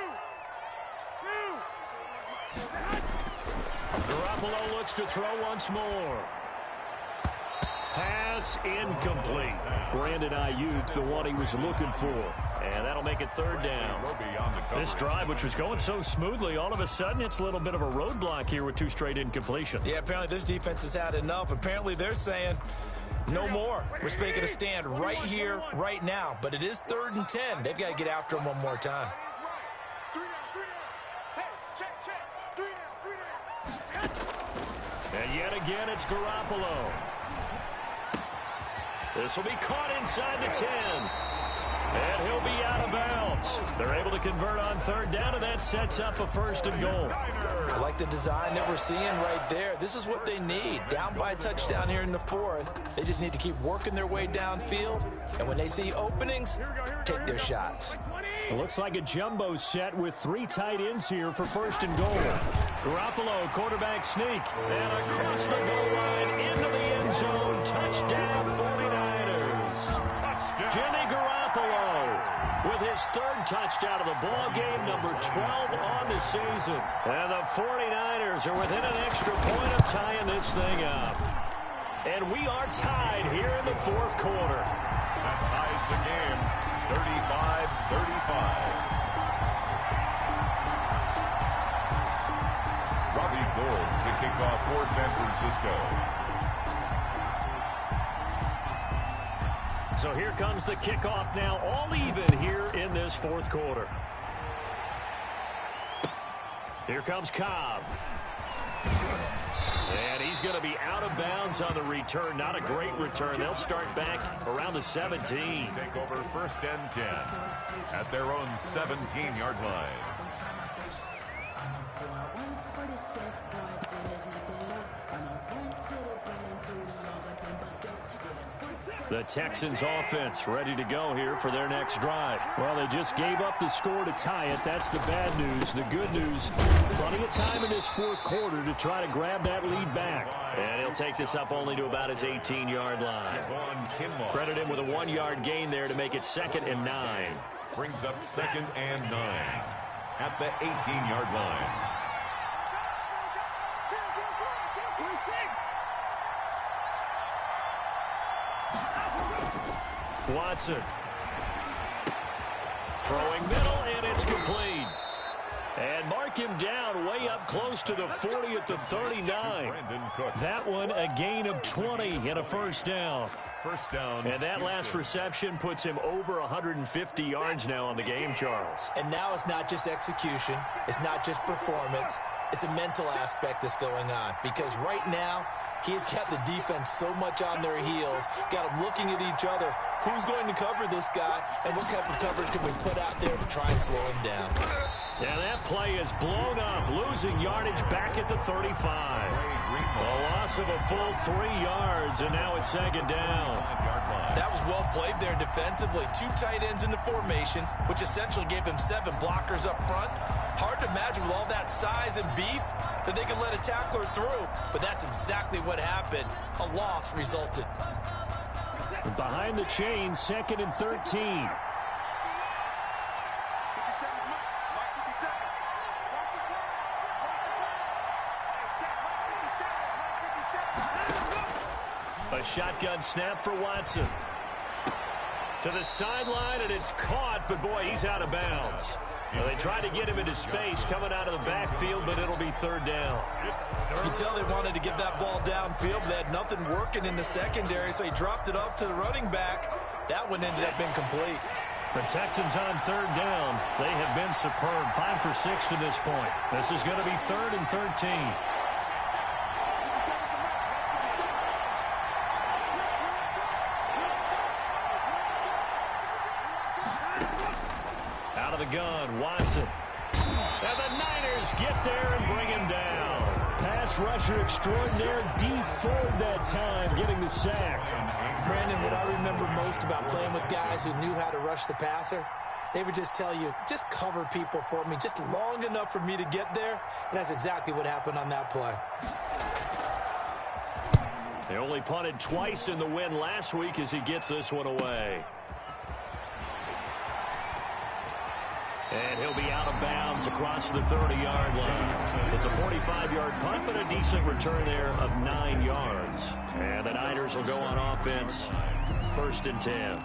Garoppolo looks to throw once more. Pass incomplete. Brandon Ayuk, the one he was looking for. And that'll make it 3rd down. This drive, which was going so smoothly, all of a sudden it's a little bit of a roadblock here with 2 straight incompletions. Yeah, apparently this defense has had enough. Apparently they're saying no more. We're making a stand right here, right now. But it is 3rd and 10. They've got to get after him one more time. And yet again, it's Garoppolo. This will be caught inside the 10. And he'll be out of bounds. They're able to convert on 3rd down, and that sets up a 1st and goal. I like the design that we're seeing right there. This is what they need. Down by a touchdown here in the 4th. They just need to keep working their way downfield. And when they see openings, take their shots. It looks like a jumbo set with 3 tight ends here for 1st and goal. Garoppolo, quarterback sneak. And across the goal line into the end zone. Touchdown 49ers. Touchdown. Jimmy Garoppolo with his 3rd touchdown of the ball game, number 12 on the season. And the 49ers are within an extra point of tying this thing up. And we are tied here in the 4th quarter. That ties the game, 35-35. Robbie Gould to kick off for San Francisco. So here comes the kickoff now, all even here in this 4th quarter. Here comes Cobb. And he's going to be out of bounds on the return. Not a great return. They'll start back around the 17. Take over 1st and 10 at their own 17-yard line. The Texans offense ready to go here for their next drive. Well, they just gave up the score to tie it. That's the bad news. The good news, plenty of time in this fourth quarter to try to grab that lead back. And he'll take this up only to about his 18-yard line. Credit him with a 1-yard gain there to make it 2nd and 9. Brings up 2nd and 9 at the 18-yard line. Watson. Throwing middle, and it's complete. And mark him down way up close to the 40 at the 39. That one a gain of 20 and a first down. First down. And that last reception puts him over 150 yards now on the game, Charles. And now it's not just execution. It's not just performance. It's a mental aspect that's going on. Because right now, he's got the defense so much on their heels, got them looking at each other. Who's going to cover this guy, and what type of coverage can we put out there to try and slow him down? And that play is blown up, losing yardage back at the 35. A loss of a full 3 yards, and now it's 2nd down. That was well played there defensively. 2 tight ends in the formation, which essentially gave them 7 blockers up front. Hard to imagine with all that size and beef that they could let a tackler through, but that's exactly what happened. A loss resulted. Behind the chains, 2nd and 13. A shotgun snap for Watson. To the sideline, and it's caught, but boy, he's out of bounds. Well, they tried to get him into space coming out of the backfield, but it'll be 3rd down. You can tell they wanted to get that ball downfield, but they had nothing working in the secondary, so he dropped it up to the running back. That one ended up incomplete. The Texans on 3rd down. They have been superb. 5 for 6 to this point. This is going to be 3rd and 13. Out of the gun, Watson. And the Niners get there and bring him down. Pass rusher extraordinaire, D. Ford that time, getting the sack. Brandon, what I remember most about playing with guys who knew how to rush the passer, they would just tell you, just cover people for me, just long enough for me to get there. And that's exactly what happened on that play. They only punted twice in the win last week as he gets this one away. And he'll be out of bounds across the 30-yard line. It's a 45-yard punt, but a decent return there of 9 yards. And the Niners will go on offense, 1st and 10.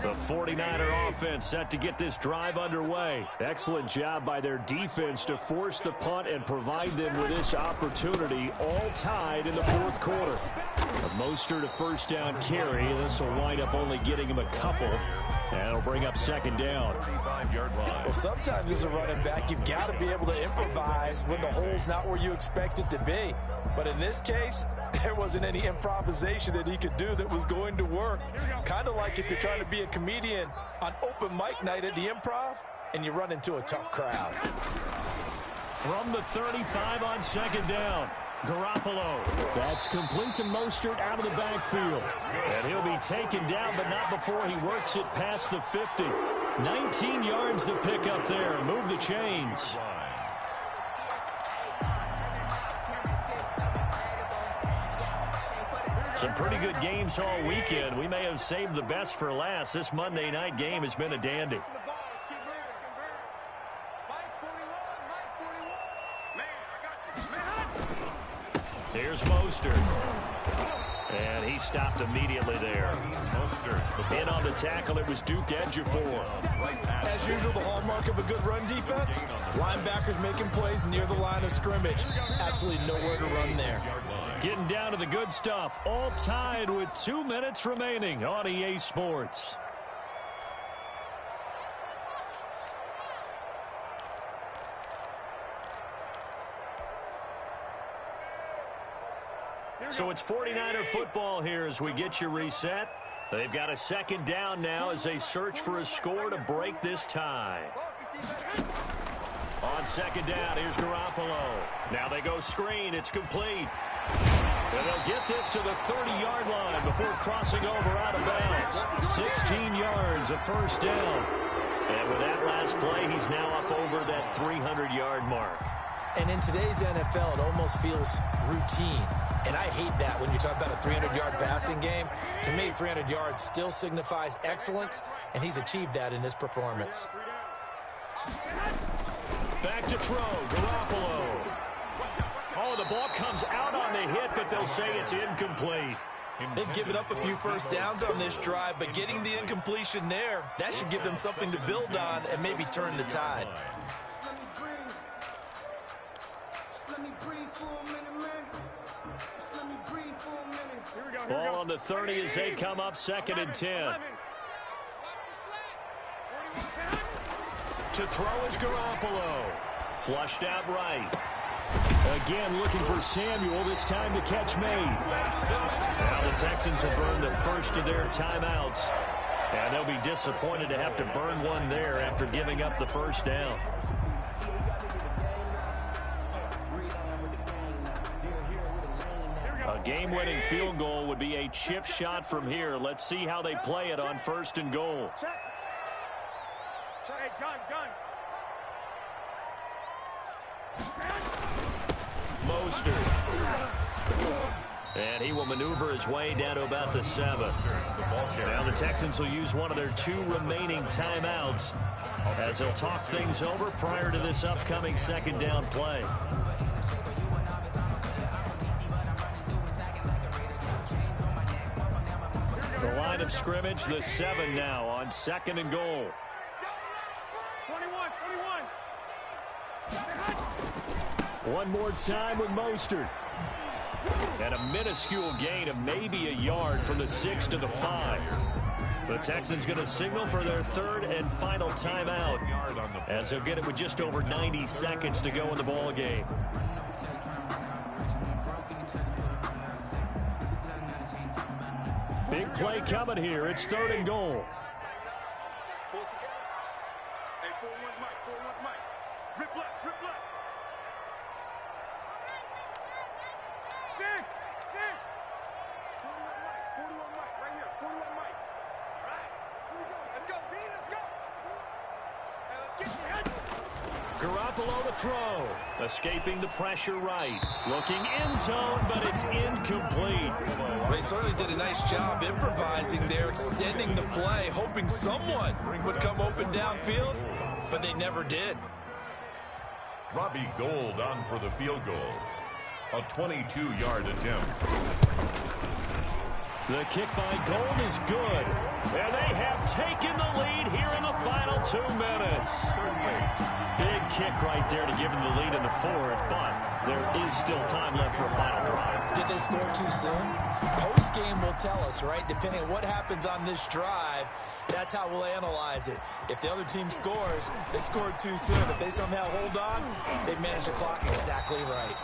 The 49er offense set to get this drive underway. Excellent job by their defense to force the punt and provide them with this opportunity, all tied in the fourth quarter. A Mostert, a first down carry. This will wind up only getting him a couple. And it'll bring up 2nd down. Well, sometimes as a running back, you've got to be able to improvise when the hole's not where you expect it to be. But in this case, there wasn't any improvisation that he could do that was going to work. Kind of like if you're trying to be a comedian on open mic night at the Improv and you run into a tough crowd. From the 35 on 2nd down. Garoppolo. That's complete to Mostert out of the backfield. And he'll be taken down, but not before he works it past the 50. 19 yards to pick up there. Move the chains. Some pretty good games all weekend. We may have saved the best for last. This Monday night game has been a dandy. Here's Mostert. And he stopped immediately there. In on the tackle, it was Duke Ejiofor. As usual, the hallmark of a good run defense, linebackers making plays near the line of scrimmage. Absolutely nowhere to run there. Getting down to the good stuff. All tied with 2 minutes remaining on EA Sports. So it's 49er football here as we get you reset. They've got a second down now as they search for a score to break this tie. On second down, here's Garoppolo. Now they go screen. It's complete. And they'll get this to the 30-yard line before crossing over out of bounds. 16 yards, a first down. And with that last play, he's now up over that 300-yard mark. And in today's NFL, it almost feels routine. And I hate that when you talk about a 300-yard passing game. To me, 300 yards still signifies excellence, and he's achieved that in this performance. Back to throw, Garoppolo. Oh, the ball comes out on the hit, but they'll say it's incomplete. They've given up a few first downs on this drive, but getting the incompletion there, that should give them something to build on and maybe turn the tide. Ball on the 30 as they come up second and 10. To throw is Garoppolo. Flushed out right. Again looking for Samuel, this time to catch May. Now the Texans have burned the first of their timeouts. And they'll be disappointed to have to burn one there after giving up the first down. A game-winning field goal would be a chip shot from here. Let's see how they play it on first and goal. Mostert. And he will maneuver his way down to about the 7. Now the Texans will use one of their 2 remaining timeouts as they'll talk things over prior to this upcoming second down play. The line of scrimmage, the 7 now on second and goal. 21. One more time with Mostert. And a minuscule gain of maybe a yard from the 6 to the 5. The Texans going to signal for their third and final timeout as they'll get it with just over 90 seconds to go in the ball game. Big play coming here. It's third and goal. Hey, 4-1 Mike. Rip left. 41 Mike, right here. 41 Mike. All right, here we go. Let's go, B, let's go. Hey, let's get it. Garoppolo to throw. Escaping the pressure right. Looking end zone, but it's incomplete. They certainly did a nice job improvising there, extending the play, hoping someone would come open downfield, but they never did. Robbie Gould on for the field goal. A 22-yard attempt. The kick by Gould is good. And they have taken the lead here in the final 2 minutes. Big kick right there to give them the lead in the 4th, but there is still time left for a final drive. Did they score too soon? Post-game will tell us, right? Depending on what happens on this drive, that's how we'll analyze it. If the other team scores, they scored too soon. If they somehow hold on, they manage the clock exactly right.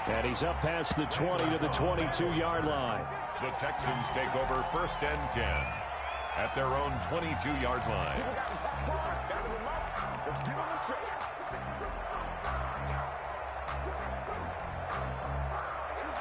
And he's up past the 20 to the 22-yard line. The Texans take over first and 10 at their own 22-yard line.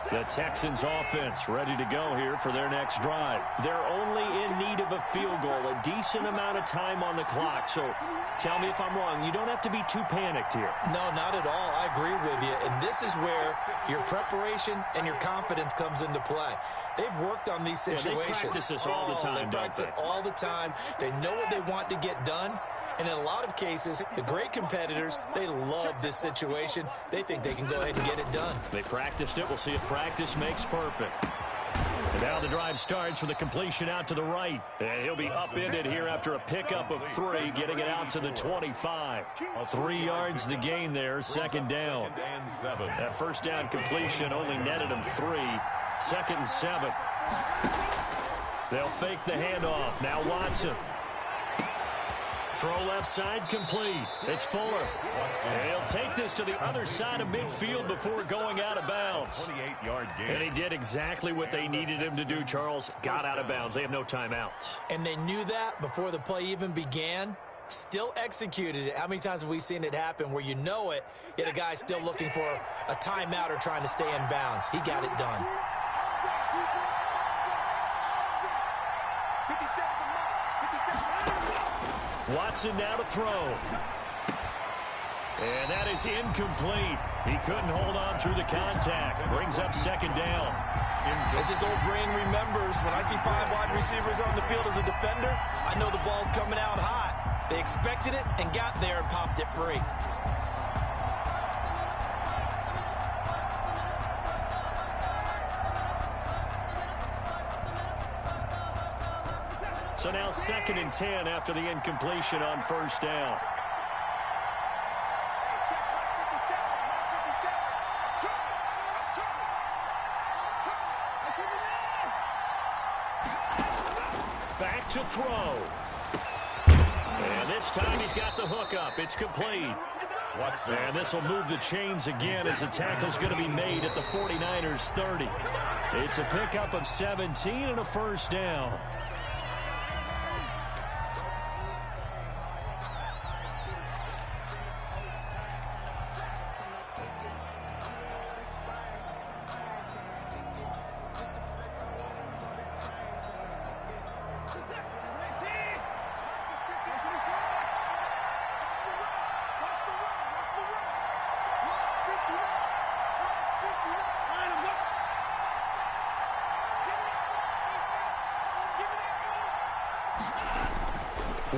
The Texans offense ready to go here for their next drive. They're only in need of a field goal, a decent amount of time on the clock. So tell me if I'm wrong. You don't have to be too panicked here. No, not at all. I agree with you. And this is where your preparation and your confidence comes into play. They've worked on these situations. They practice this all the time, They practice it all the time. They know what they want to get done. And in a lot of cases, the great competitors, they love this situation. They think they can go ahead and get it done. They practiced it. We'll see if practice makes perfect. And now the drive starts with a completion out to the right. And he'll be upended here after a pickup of 3, getting it out to the 25. 3 yards the gain there, second down. That first down completion only netted him 3. Second and 7. They'll fake the handoff. Now Watson. Throw left side complete. It's Fuller. And he'll take this to the other side of midfield before going out of bounds. 28-yard gain. And he did exactly what they needed him to do, Charles. Got out of bounds. They have no timeouts. And they knew that before the play even began. Still executed it. How many times have we seen it happen where you know it, yet a guy's still looking for a timeout or trying to stay in bounds? He got it done. Watson now to throw. And that is incomplete. He couldn't hold on through the contact. Brings up second down. As his old brain remembers, when I see 5 wide receivers on the field as a defender, I know the ball's coming out hot. They expected it and got there and popped it free. So now 2nd and 10 after the incompletion on first down. Back to throw. And this time he's got the hook up. It's complete. And this will move the chains again as the tackle's going to be made at the 49ers 30. It's a pickup of 17 and a first down.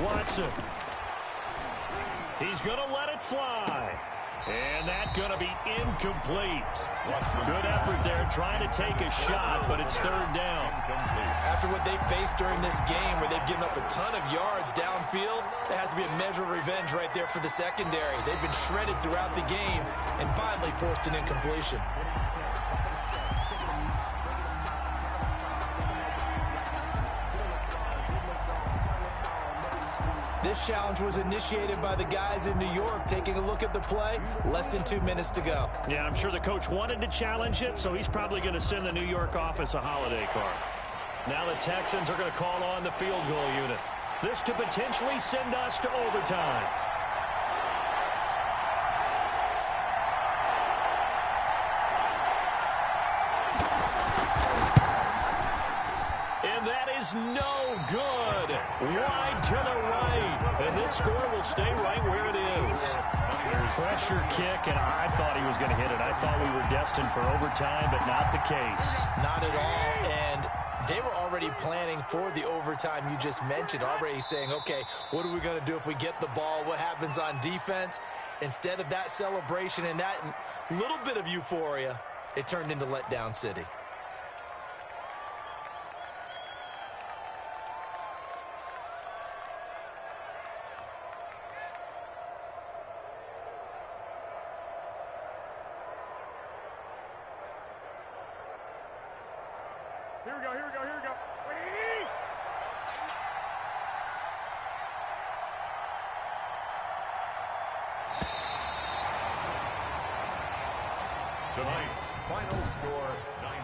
Watson. He's going to let it fly. And that's going to be incomplete. Good effort there trying to take a shot, but it's third down. After what they faced during this game where they've given up a ton of yards downfield, there has to be a measure of revenge right there for the secondary. They've been shredded throughout the game and finally forced an incompletion. This challenge was initiated by the guys in New York. Taking a look at the play, less than 2 minutes to go. Yeah, I'm sure the coach wanted to challenge it, so he's probably going to send the New York office a holiday card. Now the Texans are going to call on the field goal unit. This to potentially send us to overtime. And that is no good. Wide to the right. And this score will stay right where it is. Pressure kick, and I thought he was going to hit it. I thought we were destined for overtime, but not the case. Not at all. And they were already planning for the overtime you just mentioned, already saying, okay, what are we going to do if we get the ball? What happens on defense? Instead of that celebration and that little bit of euphoria, it turned into letdown city. Here we go, here we go, here we go. Tonight's final score, 9